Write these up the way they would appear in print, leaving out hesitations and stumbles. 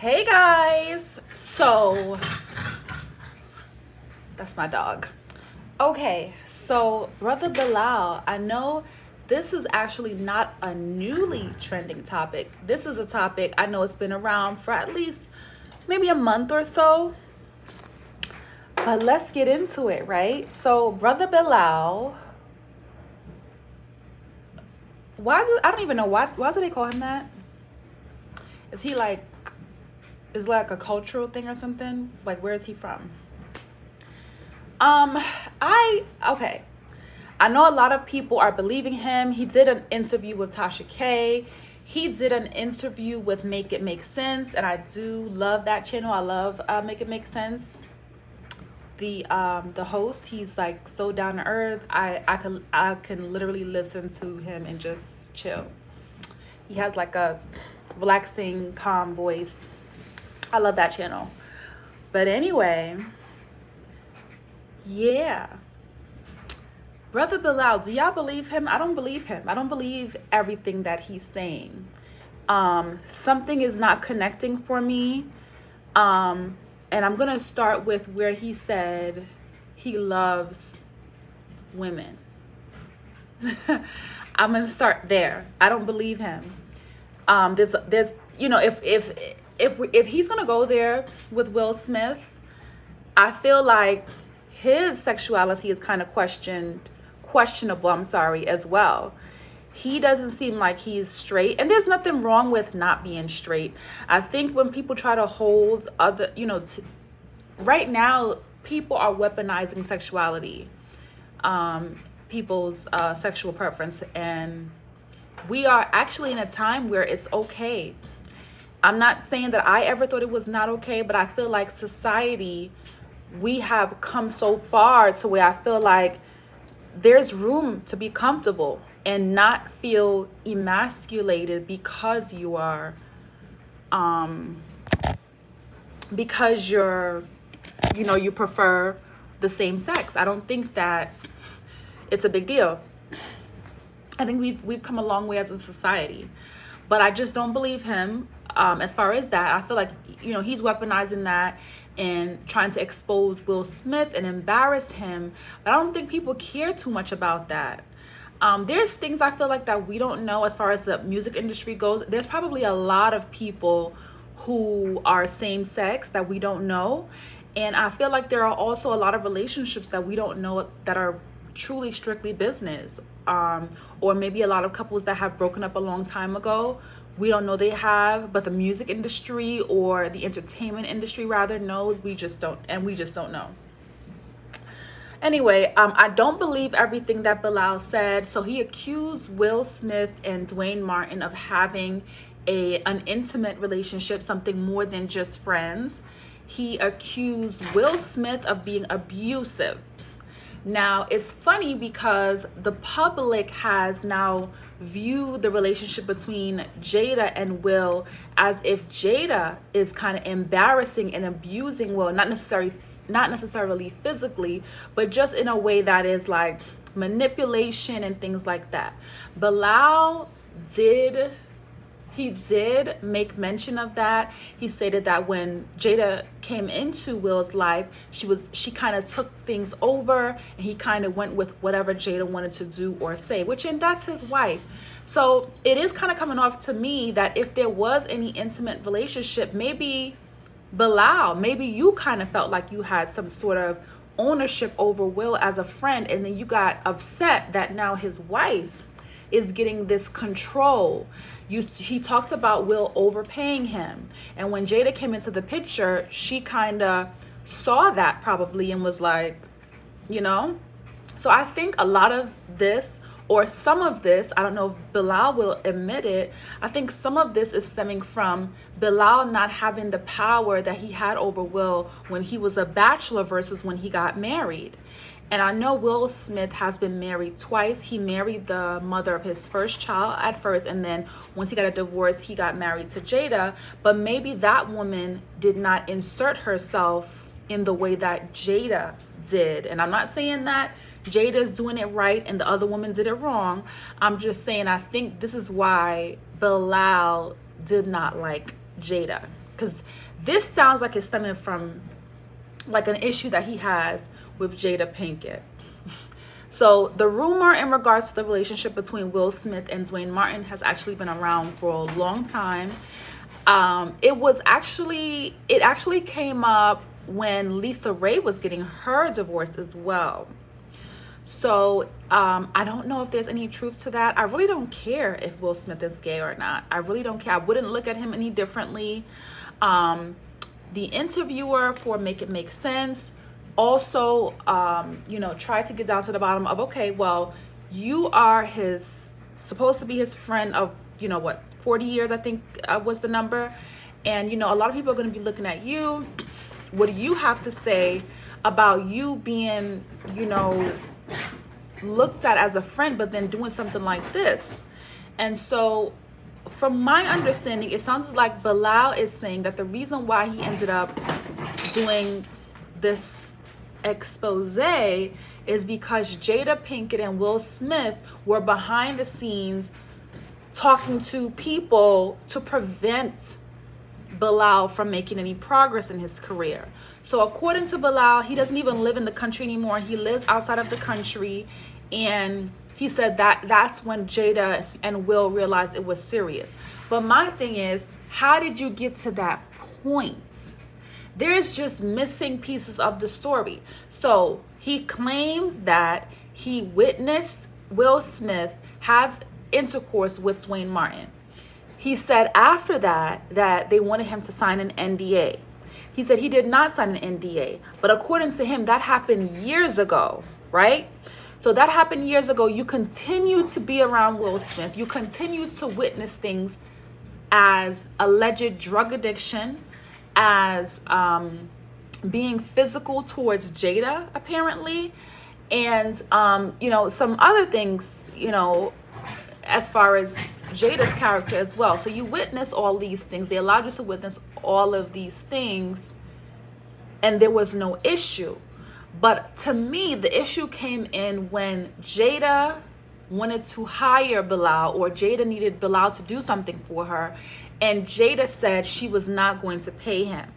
Hey guys, so that's my dog. Okay, so brother Bilal, I know this is actually not a newly trending topic. This is a topic I know it's been around for at least maybe a month or so. But let's get into it, right? So brother Bilal, I don't even know why do they call him that? Is he like is like a cultural thing or something? Like where is he from? Um, okay. I know a lot of people are believing him. He did an interview with Tasha K. He did an interview with Make It Make Sense, and I do love that channel. I love Make It Make Sense. The host, he's like so down to earth. I can literally listen to him and just chill. He has like a relaxing, calm voice. I love that channel. But anyway, yeah. Brother Bilal, do y'all believe him? I don't believe him. I don't believe everything that he's saying. Something is not connecting for me. And I'm gonna start with where he said he loves women. I'm gonna start there. I don't believe him. There's if he's gonna go there with Will Smith, I feel like his sexuality is kind of questionable, as well. He doesn't seem like he's straight, and there's nothing wrong with not being straight. I think when people try to hold other, right now people are weaponizing sexuality, people's sexual preference, and we are actually in a time where it's okay. I'm not saying that I ever thought it was not okay, but I feel like society, we have come so far to where I feel like there's room to be comfortable and not feel emasculated because you are because you prefer the same sex. I don't think that it's a big deal. I think we've come a long way as a society, but I just don't believe him. As far as that, I feel like he's weaponizing that and trying to expose Will Smith and embarrass him, but I don't think people care too much about that. There's things I feel like that we don't know as far as the music industry goes. There's probably a lot of people who are same sex that we don't know, and I feel like there are also a lot of relationships that we don't know that are truly strictly business, or maybe a lot of couples that have broken up a long time ago. We don't know they have, but the music industry or the entertainment industry rather knows. We just don't know. Anyway, I don't believe everything that Bilal said. So he accused Will Smith and Dwayne Martin of having an intimate relationship, something more than just friends. He accused Will Smith of being abusive. Now, it's funny because the public has now viewed the relationship between Jada and Will as if Jada is kind of embarrassing and abusing Will, not necessarily physically, but just in a way that is like manipulation and things like that. Bilal did make mention of that. He stated that when Jada came into Will's life, she kind of took things over, and he kind of went with whatever Jada wanted to do or say, and that's his wife. So it is kind of coming off to me that if there was any intimate relationship, maybe Bilal, maybe you kind of felt like you had some sort of ownership over Will as a friend, and then you got upset that now his wife is getting this control. He talked about Will overpaying him, and when Jada came into the picture, she kind of saw that probably and was like, so I think a lot of this, or some of this, I don't know if Bilal will admit it, I think some of this is stemming from Bilal not having the power that he had over Will when he was a bachelor versus when he got married. And I know Will Smith has been married twice. He married the mother of his first child at first, and then once he got a divorce, he got married to Jada. But maybe that woman did not insert herself in the way that Jada did. And I'm not saying that Jada's doing it right and the other woman did it wrong. I'm just saying I think this is why Bilal did not like Jada. because this sounds like it's stemming from like an issue that he has with Jada Pinkett. So the rumor in regards to the relationship between Will Smith and Dwayne Martin has actually been around for a long time. It actually came up when Lisa Ray was getting her divorce as well. So I don't know if there's any truth to that. I really don't care if Will Smith is gay or not. I really don't care. I wouldn't look at him any differently. The interviewer for Make It Make Sense also, tried to get down to the bottom of, okay, well, you are supposed to be his friend of, 40 years, I think was the number. And, a lot of people are going to be looking at you. What do you have to say about you being, looked at as a friend, but then doing something like this? And so from my understanding, it sounds like Bilal is saying that the reason why he ended up doing this expose is because Jada Pinkett and Will Smith were behind the scenes talking to people to prevent Bilal from making any progress in his career. So according to Bilal, he doesn't even live in the country anymore. He lives outside of the country, and he said that that's when Jada and Will realized it was serious. But my thing is, how did you get to that point? There's just missing pieces of the story. So he claims that he witnessed Will Smith have intercourse with Dwayne Martin. He said after that they wanted him to sign an NDA. He said he did not sign an NDA, but according to him, that happened years ago, right? So that happened years ago. You continue to be around Will Smith. You continue to witness things as alleged drug addiction, as being physical towards Jada, apparently, and some other things, as far as Jada's character as well. So you witness all these things. They allowed you to witness all of these things, and there was no issue. But to me, the issue came in when Jada wanted to hire Bilal, or Jada needed Bilal to do something for her, and Jada said she was not going to pay him.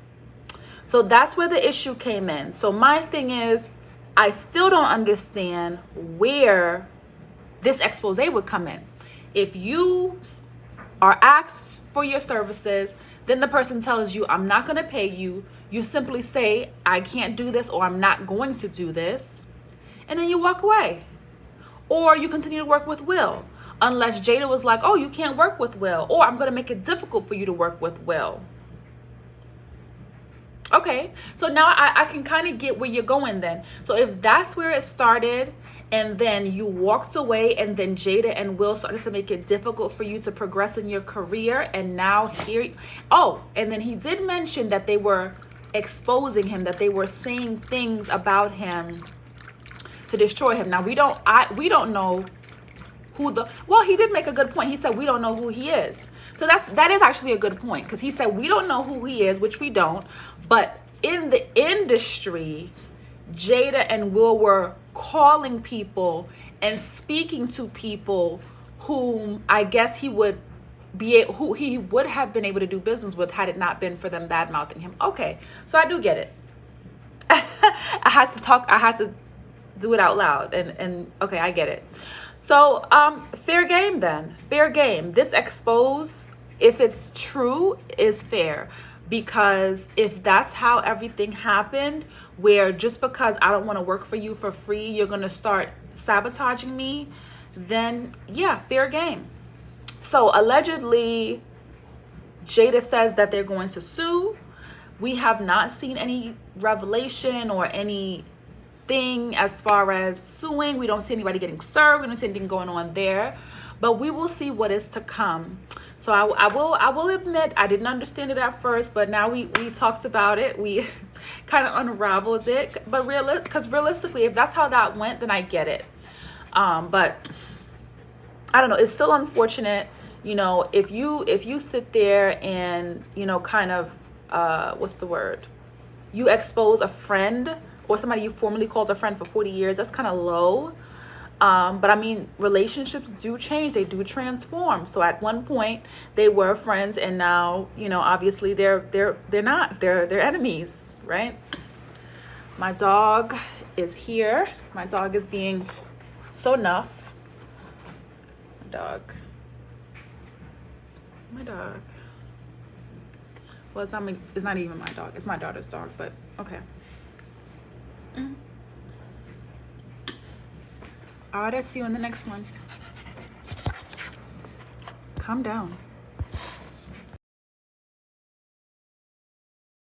So that's where the issue came in. So my thing is, I still don't understand where this expose would come in. If you are asked for your services, then the person tells you, I'm not going to pay you. You simply say, I can't do this, or I'm not going to do this. And then you walk away. Or you continue to work with Will. Unless Jada was like, oh, you can't work with Will, or I'm going to make it difficult for you to work with Will. Okay, so now I can kind of get where you're going then. So if that's where it started, and then you walked away, and then Jada and Will started to make it difficult for you to progress in your career, and now here, and then he did mention that they were exposing him, that they were saying things about him to destroy him. Now we don't know who he did make a good point. He said we don't know who he is. So that is actually a good point, because he said we don't know who he is, which we don't. But in the industry, Jada and Will were calling people and speaking to people whom I guess who he would have been able to do business with had it not been for them bad mouthing him. Okay, so I do get it. I had to do it out loud, and okay, I get it. So fair game then. Fair game. This expose, if it's true, is fair. Because if that's how everything happened, where just because I don't want to work for you for free, you're going to start sabotaging me, then yeah, fair game. So allegedly, Jada says that they're going to sue. We have not seen any revelation or anything as far as suing. We don't see anybody getting served. We don't see anything going on there. But we will see what is to come. So I will admit I didn't understand it at first, but now we talked about it. We kind of unraveled it. But realistically, if that's how that went, then I get it. But I don't know. It's still unfortunate, if you sit there and kind of you expose a friend or somebody you formerly called a friend for 40 years. That's kind of low. But I mean, relationships do change, they do transform. So at one point they were friends, and now, you know, obviously they're not, they're enemies, right? My dog is here. My dog is being so nuff. My dog. Well, it's not even my dog, it's my daughter's dog, but okay. All right, I'll see you in the next one. Calm down.